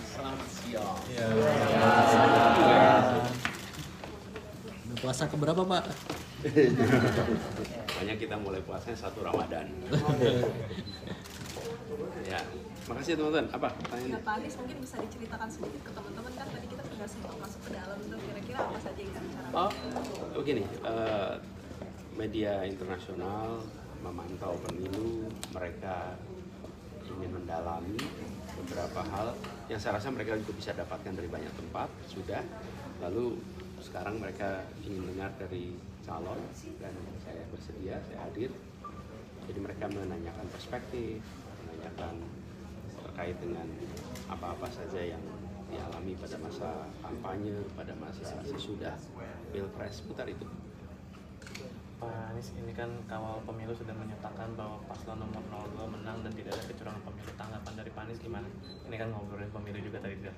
Selamat siang. Puasa keberapa, Pak? Makanya kita mulai puasanya 1 Ramadan. Ya, makasih teman-teman. Apa pertanyaannya? Pak Anies mungkin bisa diceritakan sedikit ke teman-teman, kan tadi kita nggak sempat masuk ke dalam tuh, kira-kira apa saja yang dibicarakan? Begini, media internasional memantau pemilu, mereka ingin mendalami beberapa hal yang saya rasa mereka juga bisa dapatkan dari banyak tempat sudah. Lalu sekarang mereka ingin dengar dari calon dan saya bersedia, saya hadir. Jadi mereka menanyakan perspektif, menanyakan terkait dengan apa-apa saja yang dialami pada masa kampanye, pada masa sesudah Pilpres, putar itu. Pak Anies, ini kan kawal pemilu sudah menyatakan bahwa paslon nomor 02 menang dan tidak ada kecurangan pemilu. Tanggapan dari Pak Anies gimana? Ini kan ngobrolin pemilu juga tadi sudah.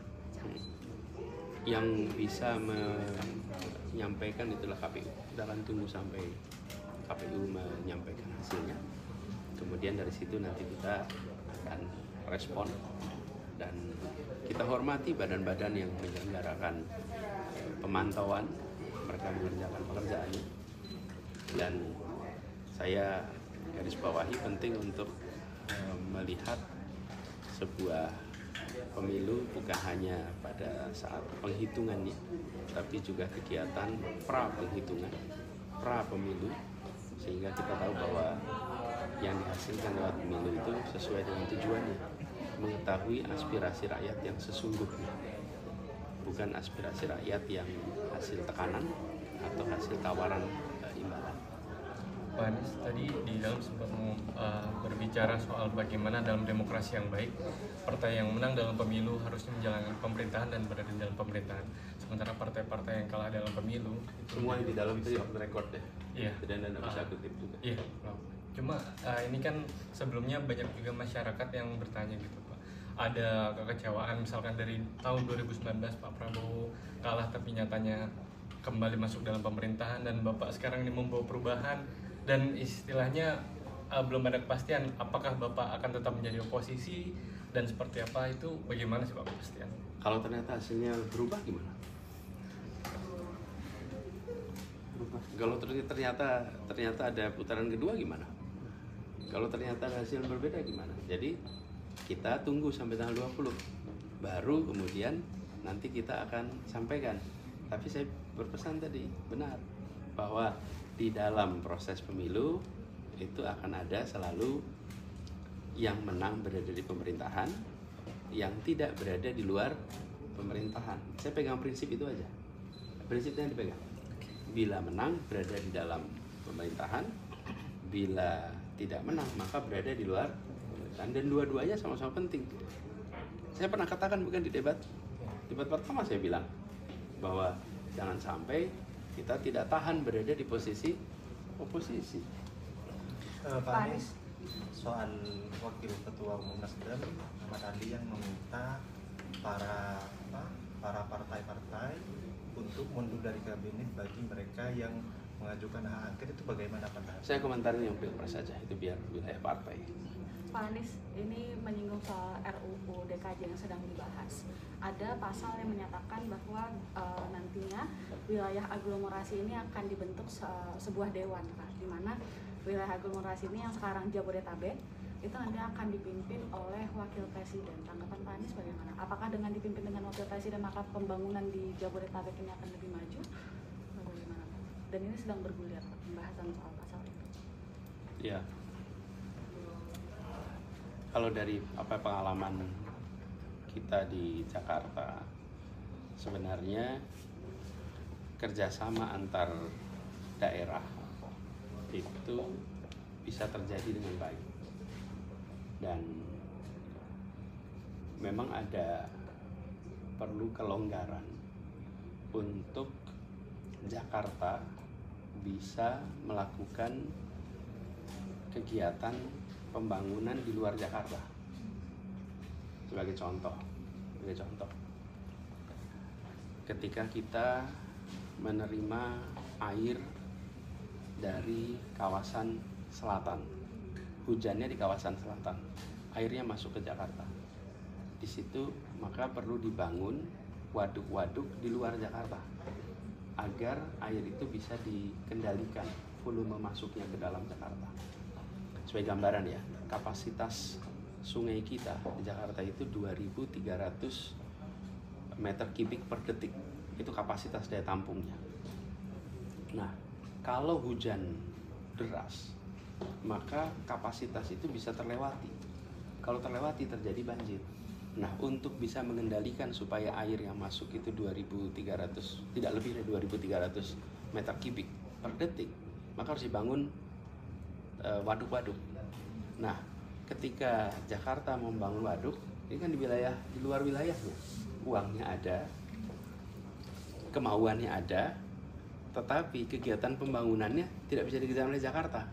Yang bisa menyampaikan itulah KPU. Kita akan tunggu sampai KPU menyampaikan hasilnya. Kemudian dari situ nanti kita akan respon dan kita hormati badan-badan yang menyelenggarakan pemantauan, mereka mengerjakan pekerjaannya. Dan saya garis bawahi penting untuk melihat sebuah pemilu bukan hanya pada saat penghitungannya, tapi juga kegiatan pra-penghitungan, pra-pemilu, sehingga kita tahu bahwa yang dihasilkan lewat pemilu itu sesuai dengan tujuannya, mengetahui aspirasi rakyat yang sesungguhnya, bukan aspirasi rakyat yang hasil tekanan atau hasil tawaran imbalan. Pak Anies tadi di dalam sempat berbicara soal bagaimana dalam demokrasi yang baik, partai yang menang dalam pemilu harusnya menjalankan pemerintahan dan berada di dalam pemerintahan. Sementara partai-partai yang kalah dalam pemilu Semua yang di dalam itu record deh. Iya. Dan Anda bisa kutip juga. Iya. Cuma ini kan sebelumnya banyak juga masyarakat yang bertanya gitu, Pak. Ada kekecewaan misalkan dari tahun 2019 Pak Prabowo kalah tapi nyatanya kembali masuk dalam pemerintahan dan Bapak sekarang ini membawa perubahan dan istilahnya belum ada kepastian apakah Bapak akan tetap menjadi oposisi dan seperti apa, itu bagaimana sih Pak kepastian? Kalau ternyata hasilnya berubah gimana? Kalau ternyata ada putaran kedua gimana? Kalau ternyata hasil berbeda gimana? Jadi kita tunggu sampai tanggal 20 baru kemudian nanti kita akan sampaikan. Tapi saya berpesan tadi benar bahwa di dalam proses pemilu itu akan ada selalu yang menang berada di pemerintahan, yang tidak berada di luar pemerintahan. Saya pegang prinsip itu aja. Prinsipnya yang dipegang. Bila menang berada di dalam pemerintahan, bila tidak menang maka berada di luar pemerintahan, dan dua-duanya sama-sama penting. Saya pernah katakan bukan di debat pertama, saya bilang bahwa jangan sampai kita tidak tahan berada di posisi oposisi. Pak Anies, soal Wakil Ketua Umum Nasdem Ahmad Ali yang meminta para partai-partai untuk mundur dari kabinet bagi mereka yang mengajukan hak angket, itu bagaimana pandangan? Saya komentarin yang Pilpres saja, itu biar wilayah partai. Pak Anies, ini menyinggung soal RUU DKJ yang sedang dibahas. Ada pasal yang menyatakan bahwa nantinya wilayah aglomerasi ini akan dibentuk sebuah dewan, Pak, di mana wilayah aglomerasi ini yang sekarang Jabodetabek itu nanti akan dipimpin oleh wakil presiden. Tanggapan Pak Anies bagaimana? Apakah dengan dipimpin dengan wakil presiden maka pembangunan di Jabodetabek ini akan lebih maju? Bagaimana, Pak? Dan ini sedang bergulir, Pak, pembahasan soal pasal itu. Ya. Kalau dari pengalaman kita di Jakarta, sebenarnya kerjasama antar daerah itu bisa terjadi dengan baik, dan memang ada perlu kelonggaran untuk Jakarta bisa melakukan kegiatan pembangunan di luar Jakarta. Sebagai contoh, ketika kita menerima air dari kawasan selatan, hujannya di kawasan selatan, airnya masuk ke Jakarta. di situ maka perlu dibangun waduk-waduk di luar Jakarta agar air itu bisa dikendalikan volume masuknya ke dalam Jakarta. Sebagai gambaran ya, kapasitas sungai kita di Jakarta itu 2.300 meter kubik per detik. Itu kapasitas daya tampungnya. Nah, kalau hujan deras, maka kapasitas itu bisa terlewati. Kalau terlewati terjadi banjir. Nah, untuk bisa mengendalikan supaya air yang masuk itu 2.300, tidak lebih dari 2.300 meter kubik per detik, maka harus dibangun waduk-waduk. Nah, ketika Jakarta membangun waduk, ini kan di luar wilayahnya, uangnya ada, kemauannya ada, tetapi kegiatan pembangunannya tidak bisa dikerjakan oleh Jakarta.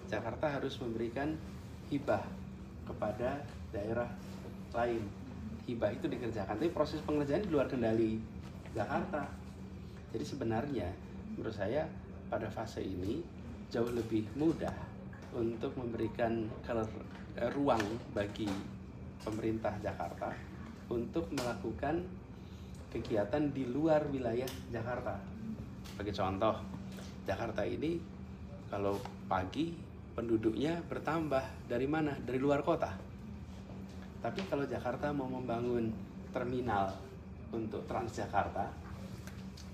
Jakarta harus memberikan hibah kepada daerah lain. Hibah itu dikerjakan, tapi proses pengerjaan di luar kendali Jakarta. Jadi sebenarnya menurut saya pada fase ini jauh lebih mudah untuk memberikan ruang bagi pemerintah Jakarta untuk melakukan kegiatan di luar wilayah Jakarta. Sebagai contoh, Jakarta ini kalau pagi penduduknya bertambah dari mana? Dari luar kota. Tapi kalau Jakarta mau membangun terminal untuk Transjakarta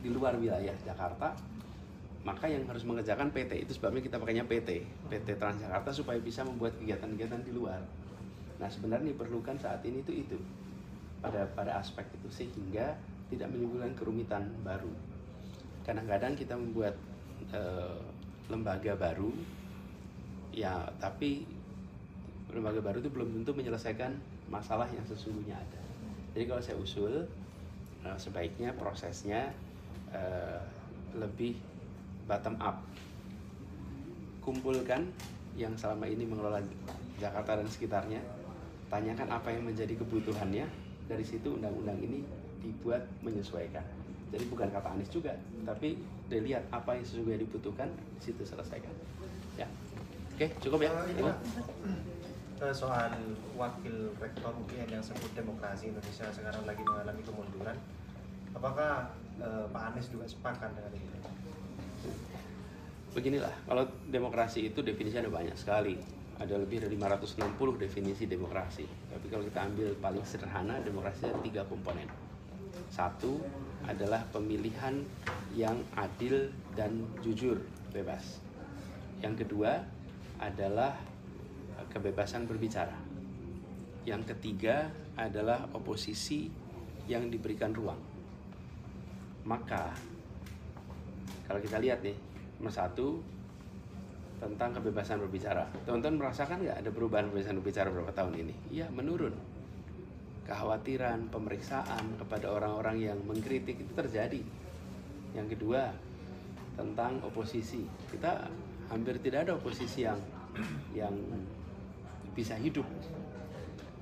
di luar wilayah Jakarta, maka yang harus mengerjakan PT. Itu sebabnya kita pakainya PT Transjakarta, supaya bisa membuat kegiatan-kegiatan di luar. Nah, sebenarnya diperlukan saat ini itu pada aspek itu, sehingga tidak menimbulkan kerumitan baru. Kadang-kadang kita membuat lembaga baru, ya, tapi lembaga baru itu belum tentu menyelesaikan masalah yang sesungguhnya ada. Jadi kalau saya usul, sebaiknya prosesnya lebih bottom up. Kumpulkan yang selama ini mengelola Jakarta dan sekitarnya, tanyakan apa yang menjadi kebutuhannya, dari situ undang-undang ini dibuat menyesuaikan. Jadi bukan kata Anies juga, tapi dilihat apa yang sesungguhnya dibutuhkan, di situ selesaikan. Ya, oke, cukup ya. Soal wakil rektor UGM yang sebut demokrasi Indonesia sekarang lagi mengalami kemunduran, apakah Pak Anies juga sepakat dengan itu? Beginilah, kalau demokrasi itu definisinya ada banyak sekali. Ada lebih dari 560 definisi demokrasi. Tapi kalau kita ambil paling sederhana, demokrasi ada 3 komponen. Satu adalah pemilihan yang adil dan jujur, bebas. Yang kedua adalah kebebasan berbicara. Yang ketiga adalah oposisi yang diberikan ruang. Maka kalau kita lihat nih, nomor 1 tentang kebebasan berbicara. Teman-teman merasakan nggak ada perubahan kebebasan berbicara beberapa tahun ini? Iya, menurun. Kekhawatiran, pemeriksaan kepada orang-orang yang mengkritik itu terjadi. Yang kedua, tentang oposisi. Kita hampir tidak ada oposisi yang bisa hidup.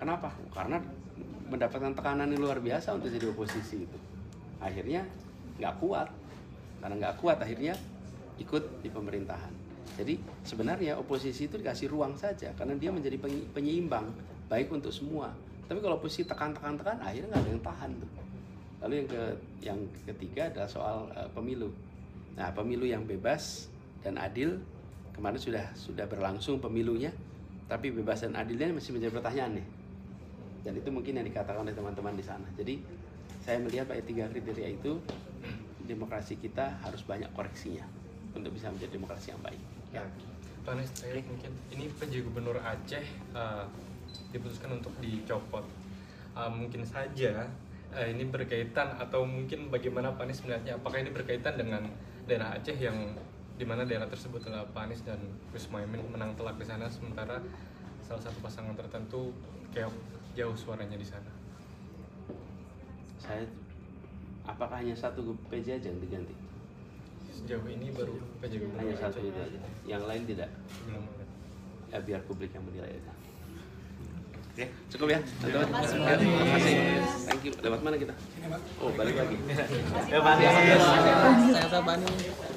Kenapa? Karena mendapatkan tekanan yang luar biasa untuk jadi oposisi itu. Akhirnya nggak kuat. Karena nggak kuat, akhirnya ikut di pemerintahan. Jadi sebenarnya oposisi itu dikasih ruang saja, karena dia menjadi penyeimbang, baik untuk semua. Tapi kalau oposisi tekan, akhirnya nggak ada yang tahan tuh. Lalu yang ketiga adalah soal pemilu. Nah, pemilu yang bebas dan adil, kemarin sudah berlangsung pemilunya, tapi bebas dan adilnya masih menjadi pertanyaan nih. Dan itu mungkin yang dikatakan oleh teman-teman di sana. Jadi saya melihat pakai 3 kriteria itu, demokrasi kita harus banyak koreksinya untuk bisa menjadi demokrasi yang baik. Ya. Pak Anies, mungkin ini PJ Gubernur Aceh diputuskan untuk dicopot. Mungkin saja ini berkaitan, atau mungkin bagaimana Pak Anies melihatnya? Apakah ini berkaitan dengan daerah Aceh yang dimana daerah tersebut adalah Pak Anies dan Gus Muhaimin menang telak di sana, sementara salah satu pasangan tertentu kayak jauh suaranya di sana? Apakah hanya satu PJ aja yang diganti? Sejauh ini baru PJ Gubernur hanya satu Aceh. itu aja. Yang lain tidak. Belum ada. Ya, biar publik yang menilai itu. Oke, cukup ya. Terima kasih. Terima kasih. Thank you. Lewat mana kita? Oh, balik lagi. Ya, Pak Anies. Saya Pak Anies.